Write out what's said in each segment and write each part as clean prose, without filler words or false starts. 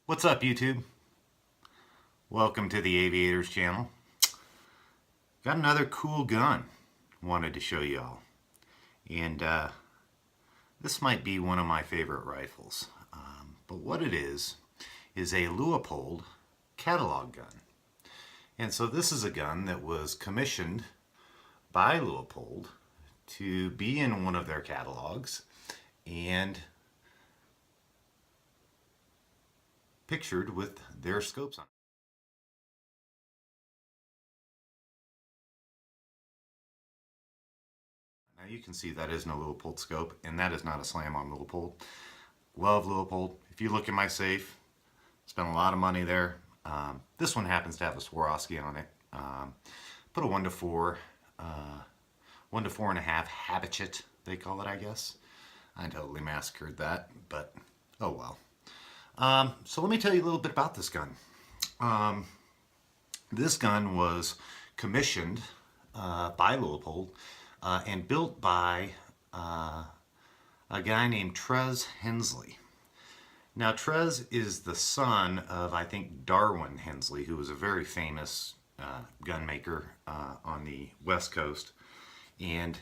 What's up, YouTube? Welcome to the Aviators channel. Got another cool gun wanted to show y'all. And this might be one of my favorite rifles. But what it is a Leupold catalog gun. And so this is a gun that was commissioned by Leupold to be in one of their catalogs and pictured with their scopes on. Now you can see that isn't a Leupold scope, and that is not a slam on Leupold. Love Leupold. If you look in my safe, spent a lot of money there. This one happens to have a Swarovski on it. Put a 1 to 4, 1 to 4.5 habitut, they call it, I guess. I totally massacred that, but oh well. So let me tell you a little bit about this gun. This gun was commissioned by Leupold and built by a guy named Trez Hensley. Now Trez is the son of, I think, Darwin Hensley, who was a very famous gun maker on the West Coast. And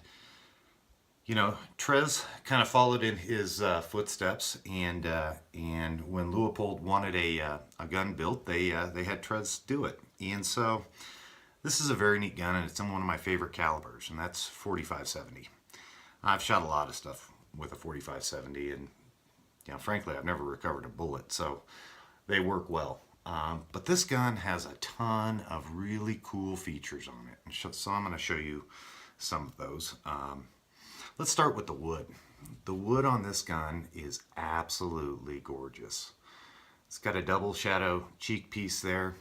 you know, Trez kind of followed in his footsteps, and when Leupold wanted a gun built, they had Trez do it. And so this is a very neat gun, and it's in one of my favorite calibers, and that's 45-70. I've shot a lot of stuff with a 45-70, and you know, frankly, I've never recovered a bullet, so they work well. But this gun has a ton of really cool features on it, so I'm going to show you some of those. Let's start with the wood. The wood on this gun is absolutely gorgeous. It's got a double shadow cheek piece there.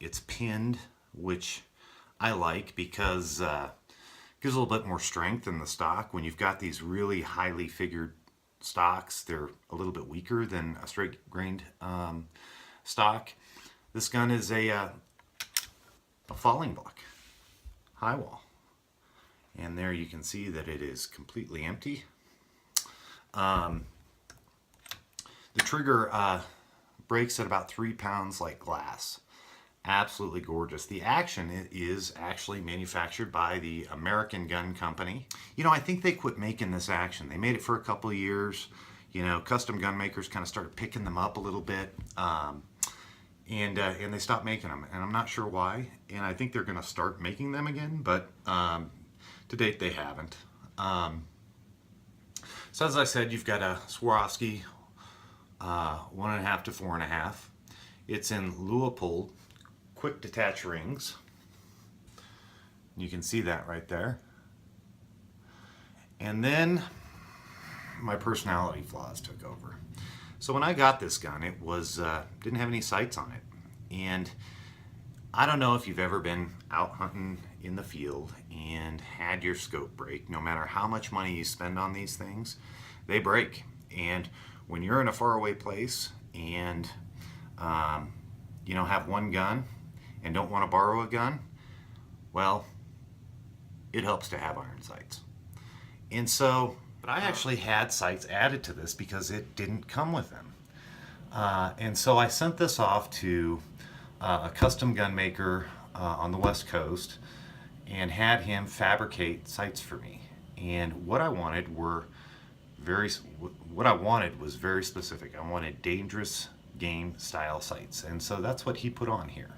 It's pinned, which I like because it gives a little bit more strength in the stock. When you've got these really highly figured stocks, they're a little bit weaker than a straight grained stock. This gun is a falling block, high wall. And there you can see that it is completely empty. The trigger breaks at about 3 pounds like glass. Absolutely gorgeous. The action is actually manufactured by the American Gun Company. You know, I think they quit making this action. They made it for a couple of years. You know, custom gun makers kind of started picking them up a little bit. And they stopped making them. And I'm not sure why. And I think they're going to start making them again. But to date, they haven't. So as I said, you've got a Swarovski 1.5 to 4.5. It's in Leupold quick detach rings. You can see that right there. And then my personality flaws took over. So when I got this gun, it was didn't have any sights on it. And I don't know if you've ever been out hunting in the field and had your scope break. No matter how much money you spend on these things, they break. And when you're in a faraway place and you know, have one gun and don't want to borrow a gun, well, it helps to have iron sights. And so, but I actually had sights added to this because it didn't come with them. And so I sent this off to a custom gun maker on the West Coast and had him fabricate sights for me. And what I wanted was very specific. I wanted dangerous game style sights, and so that's what he put on here.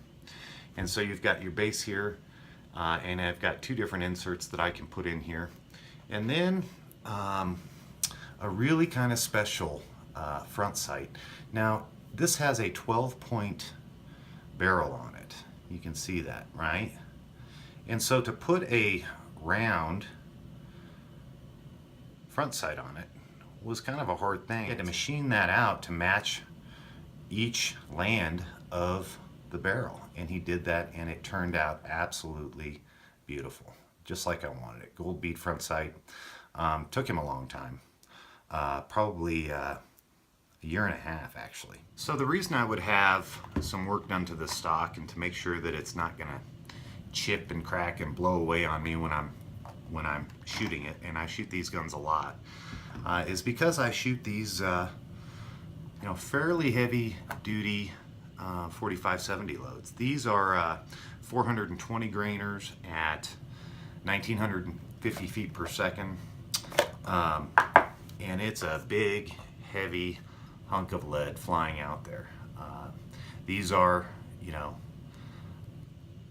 And so you've got your base here, and I've got 2 different inserts that I can put in here, and then a really kind of special front sight. Now this has a 12-point barrel on it. You can see that, right? And so to put a round front sight on it was kind of a hard thing. I had to machine that out to match each land of the barrel, and he did that, and it turned out absolutely beautiful, just like I wanted it. Gold bead front sight. Took him a long time, probably a 1.5 years actually. So the reason I would have some work done to this stock and to make sure that it's not gonna chip and crack and blow away on me when I'm shooting it, and I shoot these guns a lot, is because I shoot these fairly heavy duty 4570 loads. These are 420 grainers at 1950 feet per second. And it's a big, heavy hunk of lead flying out there. These are,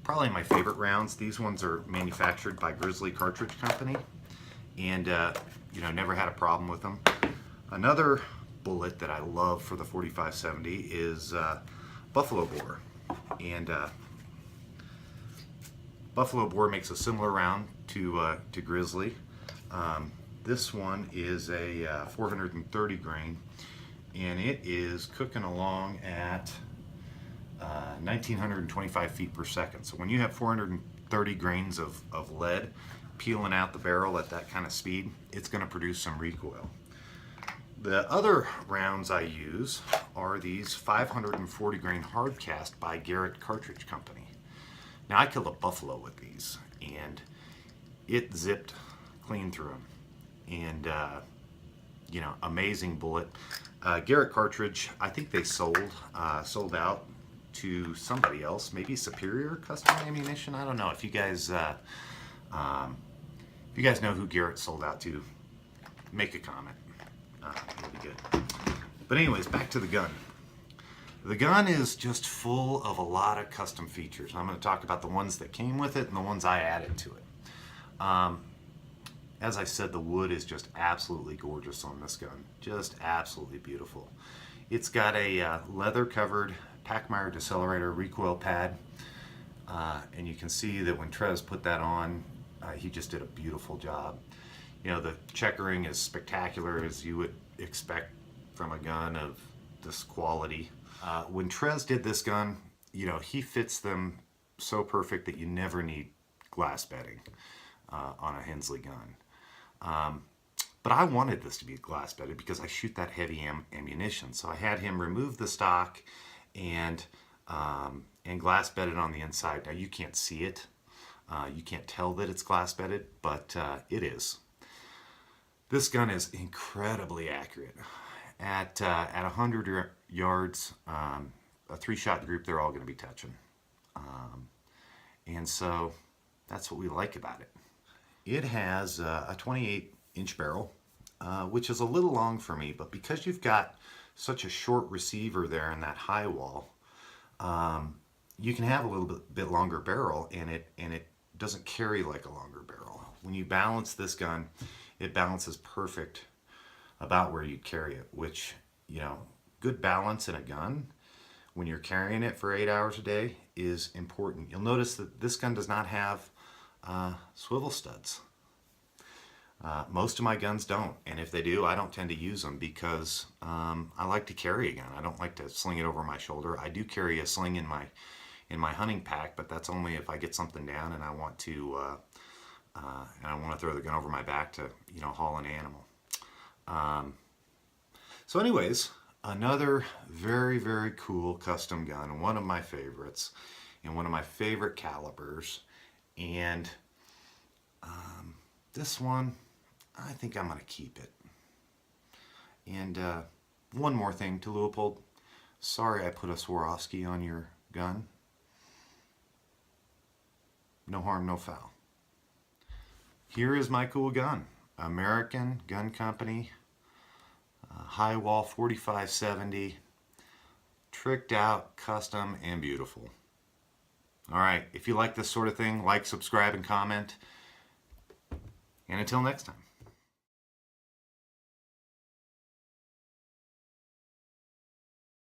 probably my favorite rounds. These ones are manufactured by Grizzly Cartridge Company, and never had a problem with them. Another bullet that I love for the 4570 is buffalo bore, and buffalo bore makes a similar round to Grizzly. This one is a 430 grain, and it is cooking along at 1925 feet per second. So when you have 430 grains of lead peeling out the barrel at that kind of speed, it's going to produce some recoil. The other rounds I use are these 540 grain hard cast by Garrett Cartridge Company. Now I killed a buffalo with these, and it zipped clean through them. And amazing bullet. Garrett Cartridge, I think they sold out to somebody else, maybe Superior Custom Ammunition. I don't know. If you guys know who Garrett sold out to, make a comment. It'll be good. But anyways, back to the gun. The gun is just full of a lot of custom features. I'm going to talk about the ones that came with it and the ones I added to it. As I said, the wood is just absolutely gorgeous on this gun. Just absolutely beautiful. It's got a leather-covered Pachmayr decelerator recoil pad. And you can see that when Trez put that on, he just did a beautiful job. The checkering is spectacular, as you would expect from a gun of this quality. When Trez did this gun, he fits them so perfect that you never need glass bedding on a Hensley gun. But I wanted this to be glass bedded because I shoot that heavy ammunition. So I had him remove the stock and glass bedded on the inside. Now you can't see it. You can't tell that it's glass bedded, but it is. This gun is incredibly accurate. At 100 yards, a 3-shot group, they're all going to be touching. And so that's what we like about it. It has a 28-inch barrel, which is a little long for me, but because you've got such a short receiver there in that high wall, you can have a little bit longer barrel, and it doesn't carry like a longer barrel. When you balance this gun, it balances perfect about where you'd carry it, which, good balance in a gun when you're carrying it for 8 hours a day is important. You'll notice that this gun does not have swivel studs. Most of my guns don't, and if they do, I don't tend to use them because I like to carry a gun. I don't like to sling it over my shoulder. I do carry a sling in my hunting pack, but that's only if I get something down and I want to throw the gun over my back to haul an animal. So anyways, another very, very cool custom gun, one of my favorites, and one of my favorite calibers. And this one, I think I'm going to keep it. And one more thing to Leupold. Sorry I put a Swarovski on your gun. No harm, no foul. Here is my cool gun. American Gun Company. High wall 4570. Tricked out, custom, and beautiful. Alright, if you like this sort of thing, like, subscribe, and comment. And until next time.